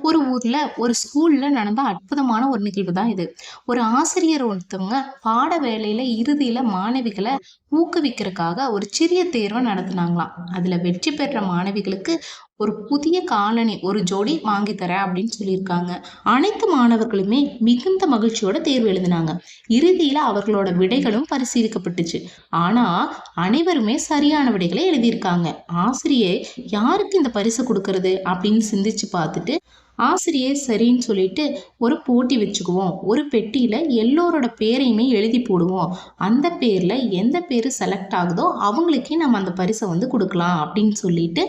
ஒரு ஊர்ல ஒரு ஸ்கூல்ல நடந்த அற்புதமான ஒரு நிகழ்வு தான் இது. ஒரு ஆசிரியர் ஒருத்தவங்க பாட வேலையில இறுதியில மாணவிகளை ஊக்குவிக்கிறதுக்காக ஒரு சிறிய தேர்வை நடத்துனாங்களாம். அதுல வெற்றி பெற்ற மாணவிகளுக்கு ஒரு புதிய காலணி ஒரு ஜோடி வாங்கி தரேன் அப்படின்னு சொல்லியிருக்காங்க. அனைத்து மாணவர்களுமே மிகுந்த மகிழ்ச்சியோட தேர்வு எழுதினாங்க. இறுதியில அவர்களோட விடைகளும் பரிசீலிக்கப்பட்டுச்சு. ஆனா அனைவருமே சரியான விடைகளை எழுதியிருக்காங்க. ஆசிரியர் யாருக்கு இந்த பரிசு கொடுக்கறது அப்படின்னு சிந்திச்சு பார்த்துட்டு ஆசிரியர் சரின்னு சொல்லிட்டு ஒரு போட்டி வச்சுக்குவோம். ஒரு பெட்டியில எல்லோரோட பேரையுமே எழுதி போடுவோம். அந்த பேர்ல எந்த பேரு செலக்ட் ஆகுதோ அவங்களுக்கே நம்ம அந்த பரிசை வந்து கொடுக்கலாம் அப்படின்னு சொல்லிட்டு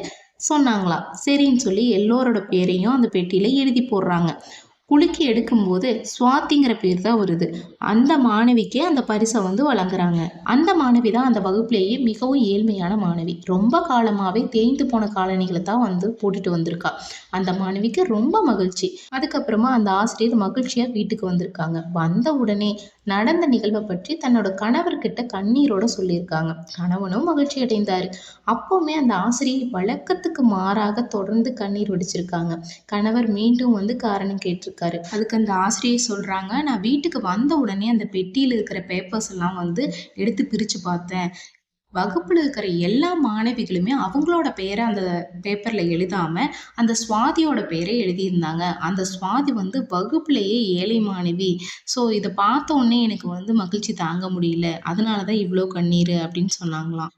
சொன்னாங்களாம். சரின்னு சொல்லி எல்லோரோட பேரையும் அந்த பெட்டியில எழுதி போடுறாங்க. குலுக்கி எடுக்கும்போது சுவாதிங்கிற பேர் தான் வருது. அந்த மாணவிக்கே அந்த பரிசை வந்து வழங்குறாங்க. அந்த மாணவி தான் அந்த வகுப்பிலேயே மிகவும் ஏழ்மையான மாணவி. ரொம்ப காலமாவே தேய்ந்து போன காலணிகளை தான் வந்து போட்டுட்டு வந்திருக்கா. அந்த மாணவிக்கு ரொம்ப மகிழ்ச்சி. அதுக்கப்புறமா அந்த ஆசிரியர் மகிழ்ச்சியா வீட்டுக்கு வந்திருக்காங்க. வந்த உடனே நடந்த நிகழ்வை பற்றி தன்னோட கணவர்கிட்ட கண்ணீரோட சொல்லியிருக்காங்க. கணவனும் மகிழ்ச்சி அடைந்தாரு. அப்பவுமே அந்த ஆசிரியர் வழக்கத்துக்கு மாறாக தொடர்ந்து கண்ணீர் வடிச்சிருக்காங்க. கணவர் மீண்டும் வந்து காரணம் கேட்டிருக்காரு. அதுக்கு அந்த ஆசிரியர் சொல்றாங்க, நான் வீட்டுக்கு வந்த உடனே அந்த பெட்டியில இருக்கிற பேப்பர்ஸ் எல்லாம் வந்து எடுத்து பிரிச்சு பார்த்தேன். வகுப்புல இருக்கிற எல்லா மாணவிகளுமே அவங்களோட பேரை அந்த பேப்பர்ல எழுதாம அந்த சுவாதியோட பேரை எழுதியிருந்தாங்க. அந்த சுவாதி வந்து வகுப்புலேயே ஏழை மாணவி. ஸோ இதை பார்த்த உடனே எனக்கு வந்து மகிழ்ச்சி தாங்க முடியல. அதனாலதான் இவ்வளோ கண்ணீர் அப்படின்னு சொன்னாங்களாம்.